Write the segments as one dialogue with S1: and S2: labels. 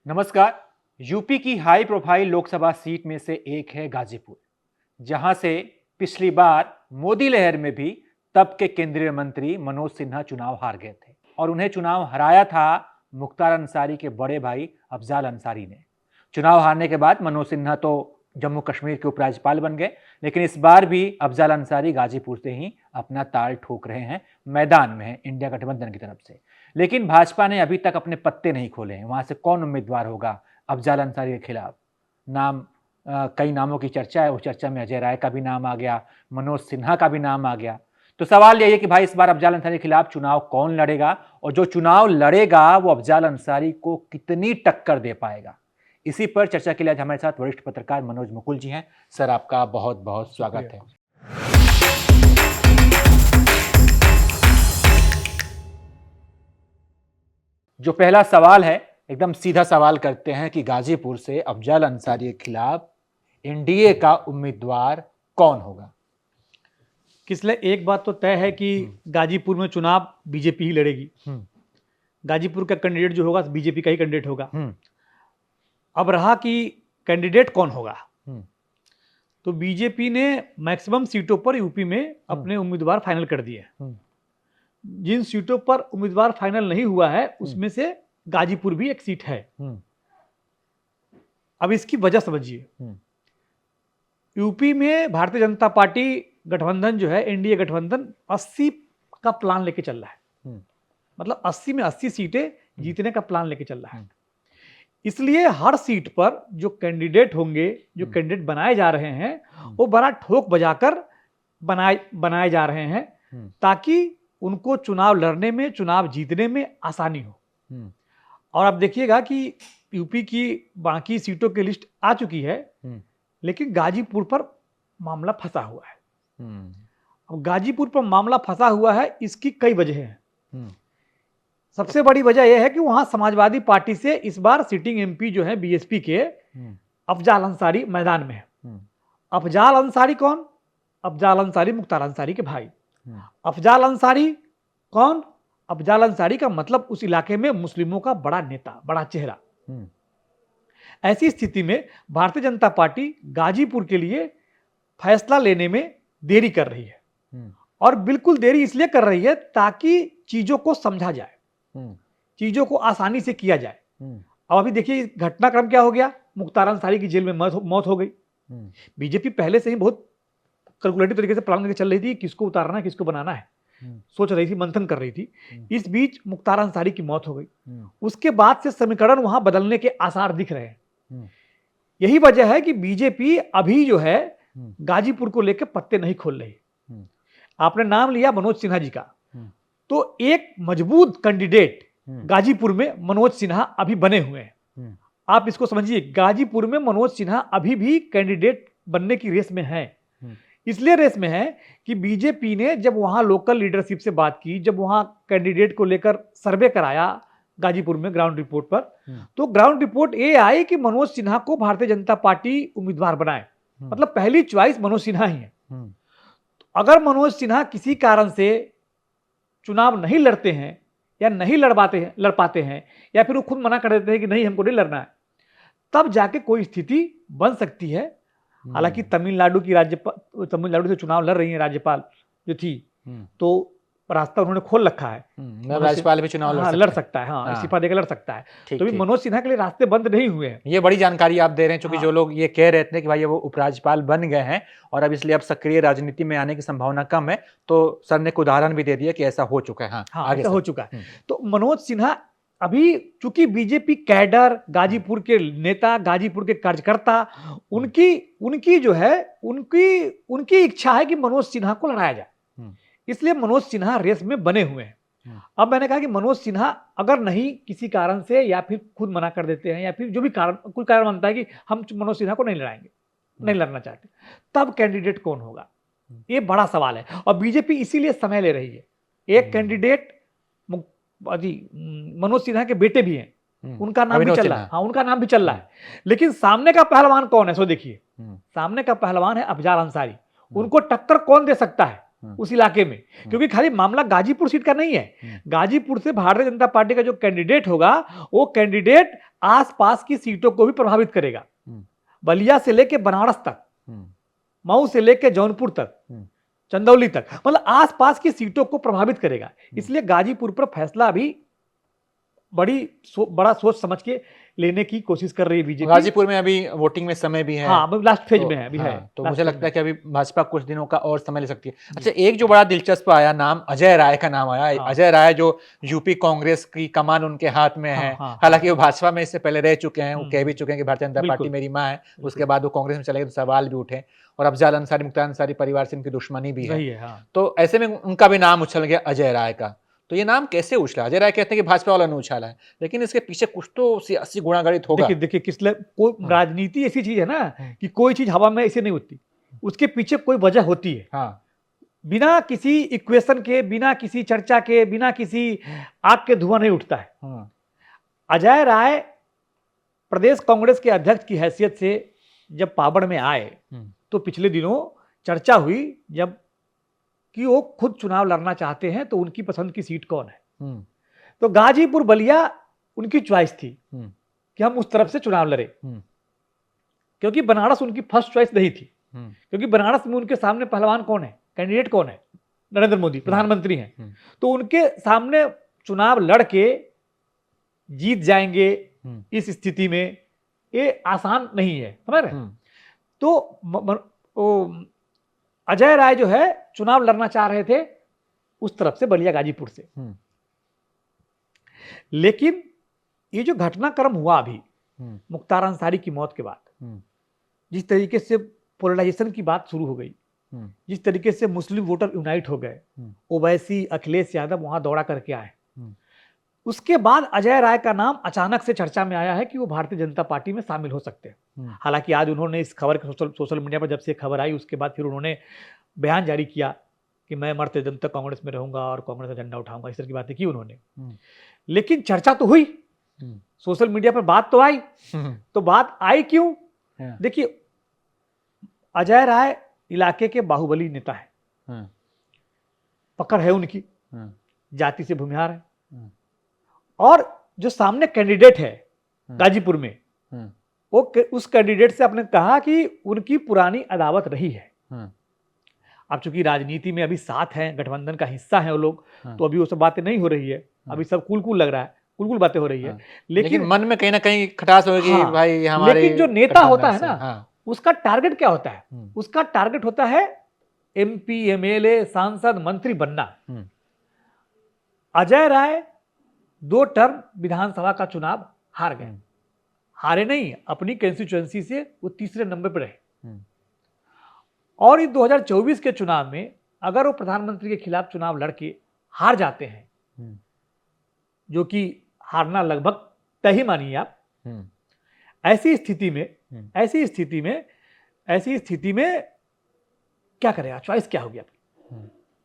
S1: नमस्कार। यूपी की high profile Lok Sabha seat में से एक है गाजीपुर, जहां से पिछली बार मोदी लहर में भी तब के केंद्रीय मंत्री मनोज सिन्हा चुनाव हार गए थे और उन्हें चुनाव हराया था मुख्तार अंसारी के बड़े भाई अफजाल अंसारी ने। चुनाव हारने के बाद मनोज सिन्हा तो जम्मू कश्मीर के उपराज्यपाल बन गए, लेकिन इस बार भी अफजाल अंसारी गाजीपुर से ही अपना ताल ठोक रहे हैं, मैदान में हैं इंडिया गठबंधन की तरफ से। लेकिन भाजपा ने अभी तक अपने पत्ते नहीं खोले हैं, वहां से कौन उम्मीदवार होगा अफजाल अंसारी के खिलाफ। कई नामों की चर्चा है, उस चर्चा में अजय राय का भी नाम आ गया, मनोज सिन्हा का भी नाम आ गया। तो सवाल यही है कि भाई इस बार अफजाल अंसारी के खिलाफ चुनाव कौन लड़ेगा और जो चुनाव लड़ेगा वो अफजाल अंसारी को कितनी टक्कर दे पाएगा। इसी पर चर्चा के लिए आज हमारे साथ वरिष्ठ पत्रकार मनोज मुकुल जी हैं। सर, आपका बहुत बहुत स्वागत है। जो पहला सवाल है, एकदम सीधा सवाल करते हैं कि गाजीपुर से अफजाल अंसारी के खिलाफ एनडीए का उम्मीदवार कौन होगा।
S2: किसले एक बात तो तय है कि गाजीपुर में चुनाव बीजेपी ही लड़ेगी। गाजीपुर का कैंडिडेट जो होगा बीजेपी का ही कैंडिडेट होगा। अब रहा कि कैंडिडेट कौन होगा, तो बीजेपी ने मैक्सिमम सीटों पर यूपी में अपने उम्मीदवार फाइनल कर दिए। जिन सीटों पर उम्मीदवार फाइनल नहीं हुआ है उसमें से गाजीपुर भी एक सीट है। अब इसकी वजह समझिए। यूपी में भारतीय जनता पार्टी गठबंधन जो है, एनडीए गठबंधन 80 का प्लान लेके चल रहा है। मतलब 80 में 80 सीटें जीतने का प्लान लेके चल रहा है। इसलिए हर सीट पर जो कैंडिडेट होंगे, जो कैंडिडेट बनाए जा रहे हैं, वो बड़ा ठोक बजाकर बनाए जा रहे हैं ताकि उनको चुनाव लड़ने में, चुनाव जीतने में आसानी हो। और अब देखिएगा कि यूपी की बाकी सीटों की लिस्ट आ चुकी है, लेकिन गाजीपुर पर मामला फंसा हुआ है। अब गाजीपुर पर मामला फंसा हुआ है, इसकी कई वजह हैं। सबसे बड़ी वजह यह है कि वहां समाजवादी पार्टी से इस बार सिटिंग एमपी जो है बीएसपी के अफजाल अंसारी मैदान में है। अफजाल अंसारी कौन? अफजाल अंसारी मुख्तार अंसारी के भाई। अफजाल अंसारी कौन? अफजाल अंसारी का मतलब उस इलाके में मुस्लिमों का बड़ा नेता, बड़ा चेहरा। ऐसी स्थिति में भारतीय जनता पार्टी गाजीपुर के लिए फैसला लेने में देरी कर रही है, और बिल्कुल देरी इसलिए कर रही है ताकि चीजों को समझा जाए, चीजों को आसानी से किया जाए। अब अभी देखिए घटनाक्रम क्या हो गया। मुख्तार अंसारी की जेल में मौत हो गई। बीजेपी पहले से ही बहुत कैलकुलेटिव तरीके से प्लान करके चल रही थी, किसको उतारना है, किसको बनाना है, सोच रही थी, मंथन कर रही थी। इस बीच मुख्तार अंसारी की मौत हो गई। उसके बाद से समीकरण वहां बदलने के आसार दिख रहे हैं। यही वजह है कि बीजेपी अभी जो है गाजीपुर को लेकर पत्ते नहीं खोल रही। आपने नाम लिया मनोज सिन्हा जी का, तो एक मजबूत कैंडिडेट गाजीपुर में मनोज सिन्हा अभी बने हुए हैं। आप इसको समझिए, गाजीपुर में मनोज सिन्हा अभी भी कैंडिडेट बनने की रेस में है। इसलिए रेस में है कि बीजेपी ने जब वहां लोकल लीडरशिप से बात की, जब वहां कैंडिडेट को लेकर सर्वे कराया गाजीपुर में ग्राउंड रिपोर्ट पर, तो ग्राउंड रिपोर्ट ये आई कि मनोज सिन्हा को भारतीय जनता पार्टी उम्मीदवार बनाए। मतलब पहली चॉइस मनोज सिन्हा ही है। अगर मनोज सिन्हा किसी कारण से चुनाव नहीं लड़ते हैं या नहीं लड़ पाते हैं या फिर वो खुद मना कर देते हैं कि नहीं हमको नहीं लड़ना है, तब जाके कोई स्थिति बन सकती है। हालांकि तमिलनाडु से चुनाव लड़ रही है राज्यपाल जो थी, तो रास्ता उन्होंने खोल रखा है।
S1: राज्यपाल भी चुनाव
S2: लड़ सकता है। हाँ, इस्तीफा देकर लड़ सकता है। तो मनोज सिन्हा के लिए रास्ते बंद नहीं हुए हैं।
S1: ये बड़ी जानकारी आप दे रहे हैं, क्योंकि जो लोग ये कह रहे थे कि भाई वो उपराज्यपाल बन गए हैं और अब इसलिए अब सक्रिय राजनीति में आने की संभावना कम है, तो सर ने एक उदाहरण भी दे दिया कि ऐसा हो चुका है।
S2: आगे हो चुका है। तो मनोज सिन्हा अभी, चूंकि बीजेपी कैडर, गाजीपुर के नेता, गाजीपुर के कार्यकर्ता, उनकी जो है उनकी इच्छा है कि मनोज सिन्हा को लड़ाया जाए। इसलिए मनोज सिन्हा रेस में बने हुए हैं। अब मैंने कहा कि मनोज सिन्हा अगर नहीं किसी कारण से, या फिर खुद मना कर देते हैं, या फिर जो भी कारण, कोई कारण बनता है कि हम मनोज सिन्हा को नहीं लड़ाएंगे, नहीं लड़ना चाहते, तब कैंडिडेट कौन होगा, ये बड़ा सवाल है। और बीजेपी इसीलिए समय ले रही है। एक कैंडिडेट मनोज सिन्हा के बेटे भी हैं, उनका नाम भी चल रहा है। हाँ, उनका नाम भी चल रहा है। लेकिन सामने का पहलवान कौन है, सो देखिए। सामने का पहलवान है अफजाल अंसारी। उनको टक्कर कौन दे सकता है? उस इलाके में, क्योंकि खाली मामला गाजीपुर सीट का नहीं है। गाजीपुर से भारतीय जनता पार्टी का जो कैंडिडेट होगा वो कैंडिडेट आसपास की सीटों को भी प्रभावित करेगा। बलिया से लेके बनारस तक, मऊ से लेके जौनपुर तक, चंदौली तक, मतलब आसपास की सीटों को प्रभावित करेगा। इसलिए गाजीपुर पर फैसला अभी बड़ा सोच समझ के लेने की कोशिश कर रही है बीजेपी।
S1: गाजीपुर में अभी वोटिंग में समय भी है।
S2: हाँ, अभी लास्ट फेज में है, अभी है।
S1: तो मुझे लगता है कि अभी भाजपा कुछ दिनों का और समय ले सकती है। अच्छा, एक जो बड़ा दिलचस्प आया नाम, अजय राय का नाम आया।
S2: हाँ।
S1: अजय राय जो यूपी कांग्रेस की कमान उनके हाथ में है। हालांकि वो भाजपा में इससे पहले रह चुके हैं, वो कह भी चुके हैं कि भारतीय जनता पार्टी मेरी माँ है। उसके बाद वो कांग्रेस में चले गए तो सवाल भी उठे, और अफजाल अंसारी, मुख्तार अंसारी परिवार से इनकी दुश्मनी भी है। तो ऐसे में उनका भी नाम उछल गया, अजय राय का। तो ये नाम कैसे उछला? अजय राय कहते हैं कि भाजपा वाला ने उछाला है, लेकिन इसके पीछे कुछ तो सियासी गुणागणित होगा।
S2: देखिए कोई राजनीति ऐसी चीज है ना कि कोई चीज हवा में ऐसे नहीं होती, उसके पीछे कोई वजह होती है। बिना किसी इक्वेशन के, बिना किसी चर्चा के, बिना किसी आग के धुआं नहीं उठता है। अजय राय प्रदेश कांग्रेस के अध्यक्ष की हैसियत से जब पाबड़ में आए तो पिछले दिनों चर्चा हुई जब कि वो खुद चुनाव लड़ना चाहते हैं तो उनकी पसंद की सीट कौन है। तो गाजीपुर बलिया उनकी चॉइस थी कि हम उस तरफ से चुनाव लड़े, क्योंकि बनारस उनकी फर्स्ट चॉइस नहीं थी। क्योंकि बनारस में उनके सामने पहलवान कौन है, कैंडिडेट कौन है? नरेंद्र मोदी, प्रधानमंत्री हैं। तो उनके सामने चुनाव लड़के जीत जाएंगे इस स्थिति में ये आसान नहीं है, समझ रहे? तो अजय राय जो है चुनाव लड़ना चाह रहे थे उस तरफ से, बलिया गाजीपुर से। लेकिन ये जो घटनाक्रम हुआ अभी मुख्तार अंसारी की मौत के बाद, जिस तरीके से पोलराइजेशन की बात शुरू हो गई, जिस तरीके से मुस्लिम वोटर यूनाइट हो गए, ओवैसी, अखिलेश यादव वहां दौड़ा करके आए, उसके बाद अजय राय का नाम अचानक से चर्चा में आया है कि वो भारतीय जनता पार्टी में शामिल हो सकते हैं। हालांकि आज उन्होंने इस खबर के सोशल मीडिया पर जब से खबर आई उसके बाद फिर उन्होंने बयान जारी किया कि मैं मरते दम तक कांग्रेस में रहूंगा और कांग्रेस का झंडा उठाऊंगा, इस तरह की बातें की उन्होंने। लेकिन चर्चा तो हुई, सोशल मीडिया पर बात तो आई। तो बात आई क्यों? देखिए, अजय राय इलाके के बाहुबली नेता है, पकड़ है उनकी, जाति से भूमिहार है, और जो सामने कैंडिडेट है गाजीपुर में, वो उस कैंडिडेट से आपने कहा कि उनकी पुरानी अदावत रही है। अब चूंकि राजनीति में अभी साथ हैं, गठबंधन का हिस्सा है वो लोग, तो अभी वो सब बातें नहीं हो रही है, अभी सब कुल लग रहा है, कुल बातें हो रही है। लेकिन मन में कहीं ना कहीं खटास होगी भाई हमारे। लेकिन जो नेता होता है ना, उसका टारगेट क्या होता है? उसका टारगेट होता है MP, MLA, सांसद, मंत्री बनना। अजय राय 2 टर्म विधानसभा का चुनाव हार गए, हारे नहीं, अपनी कंस्टिट्यूएंसी से वो तीसरे नंबर पर रहे। और इस 2024 के चुनाव में अगर वो प्रधानमंत्री के खिलाफ चुनाव लड़के हार जाते हैं, जो कि हारना लगभग तय ही मानिए आप, ऐसी स्थिति में क्या करेगा? चॉइस क्या होगी आपकी?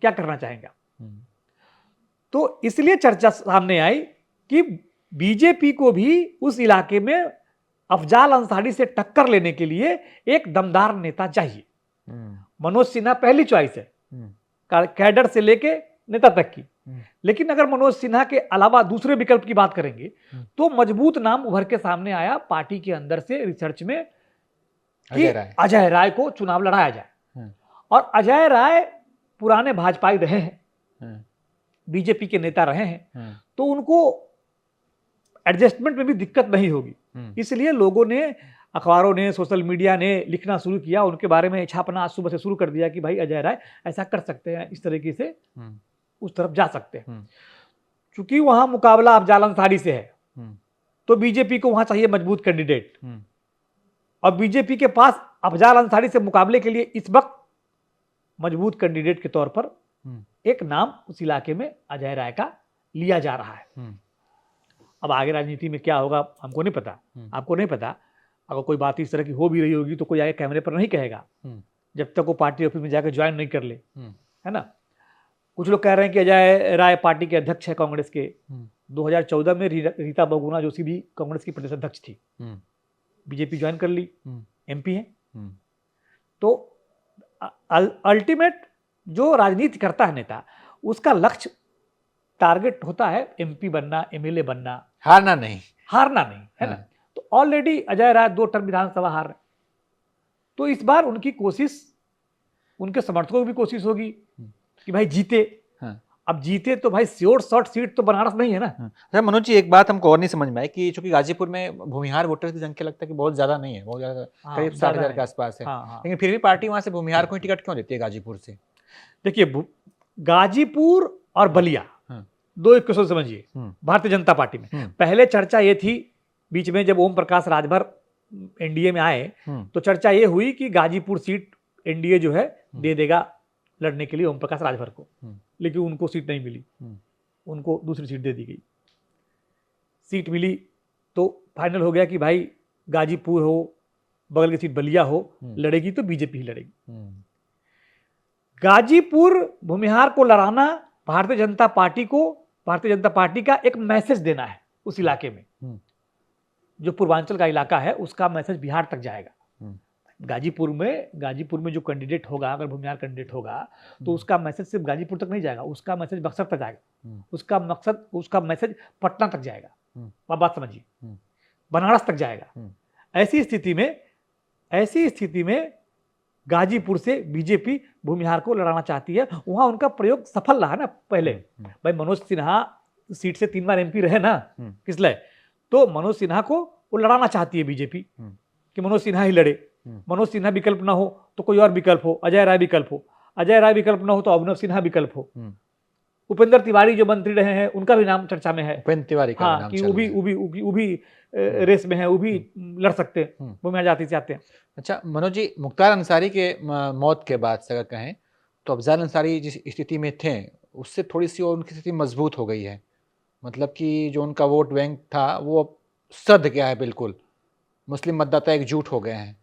S2: क्या करना चाहेंगे आप? तो इसलिए चर्चा सामने आई कि बीजेपी को भी उस इलाके में अफजाल अंसारी से टक्कर लेने के लिए एक दमदार नेता चाहिए। मनोज सिन्हा पहली चॉइस है, कैडर से लेके नेता तक की। लेकिन अगर मनोज सिन्हा के अलावा दूसरे विकल्प की बात करेंगे तो मजबूत नाम उभर के सामने आया पार्टी के अंदर से रिसर्च में कि अजय राय को चुनाव लड़ाया जाए। और अजय राय पुराने भाजपाई रहे हैं, बीजेपी के नेता रहे हैं, तो उनको एडजस्टमेंट में भी दिक्कत नहीं होगी। इसलिए लोगों ने, अखबारों ने, सोशल मीडिया ने लिखना शुरू किया, उनके बारे में छापना आज सुबह से शुरू कर दिया कि भाई अजय राय ऐसा कर सकते हैं, इस तरीके से उस तरफ जा सकते हैं। चूंकि वहां मुकाबला अफजाल अंसारी से है तो बीजेपी को वहां चाहिए मजबूत कैंडिडेट, और बीजेपी के पास अफजाल अंसारी से मुकाबले के लिए इस वक्त मजबूत कैंडिडेट के तौर पर एक नाम उस इलाके में अजय राय का लिया जा रहा है। अब आगे राजनीति में क्या होगा हमको नहीं पता, आपको नहीं पता। अगर कोई बात इस तरह की हो भी रही होगी तो कोई आगे कैमरे पर नहीं कहेगा जब तक वो पार्टी ऑफिस में जाकर ज्वाइन नहीं कर ले, है ना। कुछ लोग कह रहे हैं कि अजय राय पार्टी के अध्यक्ष है कांग्रेस के। 2014 में रीता बहुगुणा जोशी भी कांग्रेस की प्रदेश अध्यक्ष थी, बीजेपी ज्वाइन कर ली, MP है। तो अल्टीमेट जो राजनीति करता है नेता, उसका लक्ष्य टारगेट होता है एमपी बनना, एमएलए बनना,
S1: हारना नहीं।
S2: हारना नहीं, है ना। तो ऑलरेडी अजय राय 2 टर्म विधानसभा हार रहे, तो इस बार उनकी कोशिश, उनके समर्थकों की भी कोशिश होगी कि भाई जीते। अब जीते तो भाई श्योर शॉर्ट सीट तो बनारस नहीं है ना।
S1: अच्छा मनोज जी, एक बात हमको और नहीं समझ में आई कि चूंकि गाजीपुर में भूमिहार वोटर्स की संख्या लगता है कि बहुत ज्यादा नहीं है, बहुत ज्यादा, करीब 60,000 के आसपास है। लेकिन फिर भी पार्टी वहां से भूमिहार को ही टिकट क्यों देती है गाजीपुर से?
S2: देखिए, गाजीपुर और बलिया दो एक क्वेश्चन समझिए। भारतीय जनता पार्टी में पहले चर्चा ये थी, बीच में जब ओम प्रकाश राजभर एनडीए में आए तो चर्चा ये हुई कि गाजीपुर सीट एनडीए जो है दे देगा लड़ने के लिए ओम प्रकाश राजभर को, लेकिन उनको सीट नहीं मिली, उनको दूसरी सीट दे दी गई। सीट मिली तो फाइनल हो गया कि भाई गाजीपुर हो, बगल की सीट बलिया हो, लड़ेगी तो बीजेपी ही लड़ेगी। गाजीपुर भूमिहार को लड़ाना भारतीय जनता पार्टी को, भारतीय जनता पार्टी का एक मैसेज देना है उस इलाके में। जो पूर्वांचल का इलाका है उसका मैसेज बिहार तक जाएगा। गाजीपुर में जो कैंडिडेट होगा, अगर भूमिहार कैंडिडेट होगा तो उसका मैसेज सिर्फ गाजीपुर तक नहीं जाएगा, उसका मैसेज बक्सर तक जाएगा, उसका मैसेज पटना तक जाएगा। आप बात समझिए, बनारस तक जाएगा। ऐसी स्थिति में गाजीपुर से बीजेपी भूमिहार को लड़ाना चाहती है। वहां उनका प्रयोग सफल रहा ना पहले। भाई मनोज सिन्हा सीट से 3 बार एमपी रहे ना, किसलिए? तो मनोज सिन्हा को वो लड़ाना चाहती है बीजेपी कि मनोज सिन्हा ही लड़े। मनोज सिन्हा विकल्प ना हो तो कोई और विकल्प हो, अजय राय विकल्प हो, अजय राय विकल्प ना हो तो अभिनव सिन्हा विकल्प हो। उपेंद्र तिवारी जो मंत्री रहे हैं उनका भी नाम चर्चा में है,
S1: उपेंद्र तिवारी का नाम
S2: कि वो भी रेस में है, वो भी लड़ सकते हैं, वो में जाती से आते हैं।
S1: अच्छा मनोज जी, मुख्तार अंसारी के मौत के बाद से अगर कहें तो अफजल अंसारी जिस स्थिति में थे उससे थोड़ी सी और उनकी स्थिति मजबूत हो गई है। मतलब कि जो उनका वोट बैंक था वो अब सध गया है, बिल्कुल मुस्लिम मतदाता एकजुट हो गए हैं।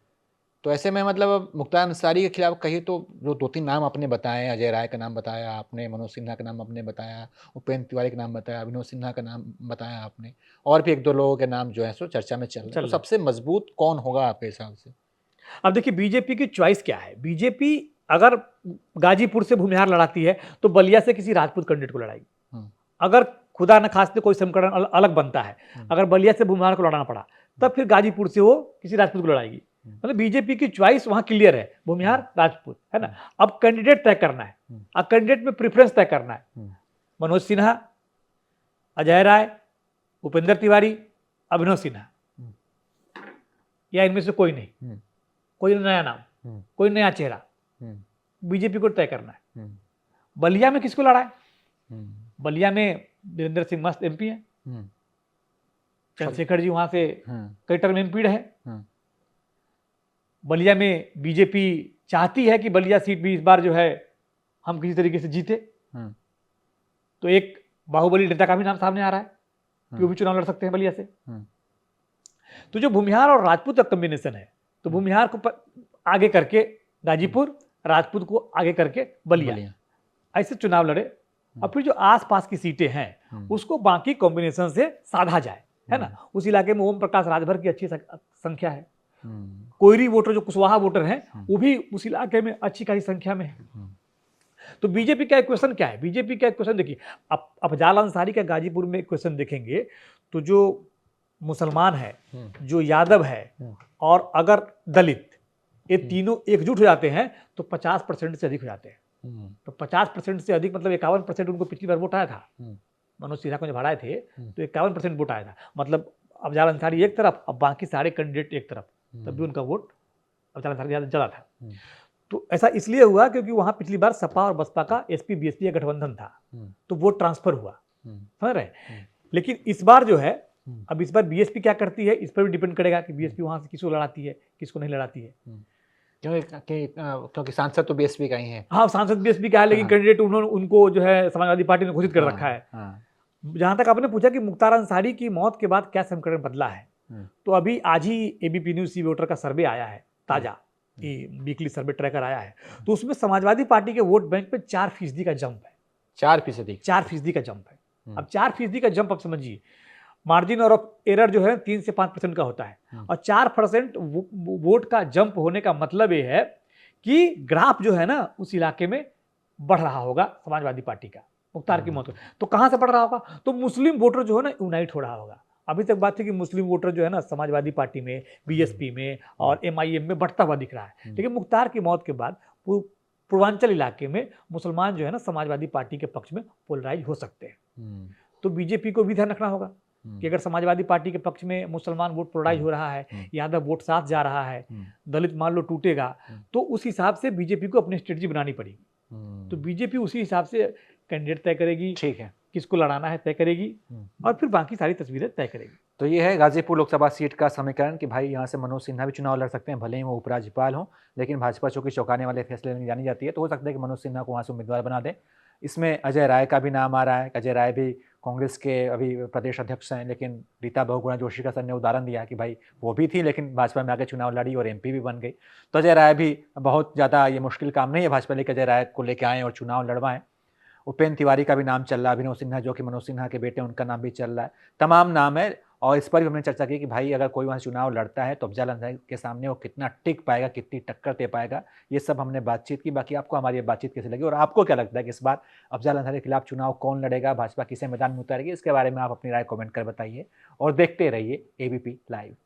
S1: तो ऐसे में मतलब मुख्तार अंसारी के खिलाफ कहिए तो जो 2-3 नाम आपने बताए, अजय राय का नाम बताया आपने, मनोज सिन्हा का नाम आपने बताया, उपेंद्र तिवारी का नाम बताया, अभिनव सिन्हा का नाम बताया आपने, और भी 1-2 लोगों के नाम जो है सो चर्चा में चल रहे हैं। तो सबसे मजबूत कौन होगा आपके हिसाब से?
S2: अब देखिए बीजेपी की चॉइस क्या है। बीजेपी अगर गाजीपुर से भूमिहार लड़ाती है तो बलिया से किसी राजपूत कैंडिडेट को लड़ाएगी। अगर खुदा न खास्ते कोई समीकरण अलग बनता है, अगर बलिया से भूमिहार को लड़ाना पड़ा तब फिर गाजीपुर से वो किसी राजपूत को लड़ाएगी। मतलब बीजेपी की चॉइस वहां क्लियर है, भूमिहार राजपूत, है ना। अब कैंडिडेट तय करना है, अब कैंडिडेट में प्रेफरेंस तय करना है। मनोज सिन्हा, अजय राय, उपेंद्र तिवारी, अभिनव सिन्हा, या इनमें से कोई नहीं, कोई नया नाम, कोई नया चेहरा बीजेपी को तय करना है। बलिया में किसको लड़ा है? बलिया में वीरेंद्र सिंह मस्त एमपी है, चंद्रशेखर जी वहां से कई टर्म एमपी रहे। बलिया में बीजेपी चाहती है कि बलिया सीट भी इस बार जो है हम किसी तरीके से जीते। तो एक बाहुबली नेता का भी नाम सामने आ रहा है कि वो भी चुनाव लड़ सकते हैं बलिया से। तो जो भूमिहार और राजपूत का कॉम्बिनेशन है, तो भूमिहार को आगे करके गाजीपुर, राजपूत को आगे करके बलिया, ऐसे चुनाव लड़े। और फिर जो आसपास की सीटें हैं उसको बाकी कॉम्बिनेशन से साधा जाए, है ना। उस इलाके में ओम प्रकाश राजभर की अच्छी संख्या है, कोयरी वोटर जो कुशवाहा वोटर हैं वो भी उस इलाके में अच्छी खासी संख्या में है। तो बीजेपी का क्वेश्चन क्या है? बीजेपी का क्वेश्चन देखिए, अफजाल अंसारी का गाजीपुर में क्वेश्चन देखेंगे तो जो मुसलमान है, जो यादव है और अगर दलित, ये तीनों एकजुट हो जाते हैं तो 50% से अधिक हो जाते हैं। तो 50% से अधिक मतलब 51% उनको पिछली बार वोट आया था। मनोज सिन्हा को जब हराए थे तो 51% वोट आया था। मतलब अफजाल अंसारी एक तरफ, अब बाकी सारे कैंडिडेट एक तरफ, तब भी उनका वोट अफजाल अंसारी ज़्यादा था। तो ऐसा इसलिए हुआ क्योंकि वहां पिछली बार सपा और बसपा का एसपी बीएसपी का गठबंधन था, तो वोट ट्रांसफर हुआ, समझ रहे। लेकिन इस बार जो है, अब इस बार बीएसपी क्या करती है इस पर भी डिपेंड करेगा कि बीएसपी वहां से किसको लड़ाती है, किसको नहीं लड़ाती है।
S1: क्योंकि सांसद तो बीएसपी का ही है।
S2: हाँ, सांसद बीएसपी का है, लेकिन कैंडिडेट उनको जो है समाजवादी पार्टी ने घोषित कर रखा है। जहां तक आपने पूछा कि मुख्तार अंसारी की मौत के बाद क्या समीकरण बदला है, तो अभी आज ही एबीपी न्यूज सी वोटर का सर्वे आया है, ताजा वीकली सर्वे ट्रैकर आया है, तो उसमें समाजवादी पार्टी के वोट बैंक पे 4% का जंप है। 4% का जंप है। अब 4% का जंप, आप समझिए मार्जिन ऑफ एरर जो है 3 से 5% का होता है, और 4% वोट का जंप होने का मतलब ये है कि ग्राफ जो है ना उस इलाके में बढ़ रहा होगा समाजवादी पार्टी का मुख्तार की मौत। तो कहाँ से बढ़ रहा होगा? तो मुस्लिम वोटर जो है ना यूनाइट हो रहा होगा। अभी तक बात थी कि मुस्लिम वोटर जो है ना समाजवादी पार्टी में, बीएसपी में और एमआईएम में बढ़ता हुआ दिख रहा है, लेकिन मुख्तार की मौत के बाद पूर्वांचल इलाके में मुसलमान जो है ना समाजवादी पार्टी के पक्ष में पोलराइज हो सकते हैं। तो बीजेपी को भी ध्यान रखना होगा कि अगर समाजवादी पार्टी के पक्ष में मुसलमान वोट पोलराइज हो रहा है, यादव वोट साथ जा रहा है, दलित मान लो टूटेगा, तो उस हिसाब से बीजेपी को अपनी स्ट्रेटजी बनानी पड़ेगी। तो बीजेपी उसी हिसाब से कैंडिडेट तय करेगी,
S1: ठीक है,
S2: किसको लड़ाना है तय करेगी, और फिर बाकी सारी तस्वीरें तय करेगी।
S1: तो ये है गाजीपुर लोकसभा सीट का समीकरण कि भाई यहाँ से मनोज सिन्हा भी चुनाव लड़ सकते हैं, भले ही वो उपराज्यपाल हों, लेकिन भाजपा चूंकि चौंकाने वाले फैसले लेने जानी जाती है, तो हो सकता है कि मनोज सिन्हा को वहाँ से उम्मीदवार बना दें। इसमें अजय राय का भी नाम आ रहा है। अजय राय भी कांग्रेस के अभी प्रदेश अध्यक्ष हैं, लेकिन रीता बहुगुणा जोशी का सर ने उदाहरण दिया कि भाई वो भी थी लेकिन भाजपा में आके चुनाव लड़ी और एमपी भी बन गई। तो अजय राय भी बहुत ज़्यादा ये मुश्किल काम नहीं है भाजपा लेके अजय राय को लेके आएँ और चुनाव लड़वाएं। उपेंद्र तिवारी का भी नाम चल रहा है, अभिनव सिन्हा जो कि मनोज सिन्हा के बेटे, उनका नाम भी चल रहा है। तमाम नाम है और इस पर भी हमने चर्चा की कि भाई अगर कोई वहाँ चुनाव लड़ता है तो अफजल अंसारी के सामने वो कितना टिक पाएगा, कितनी टक्कर दे पाएगा, ये सब हमने बातचीत की। बाकी आपको हमारी ये बातचीत कैसी लगी और आपको क्या लगता है कि इस बार अफजल अंसारी के खिलाफ चुनाव कौन लड़ेगा, भाजपा किसे मैदान में उतारेगी, इसके बारे में आप अपनी राय कमेंट कर बताइए और देखते रहिए एबीपी लाइव।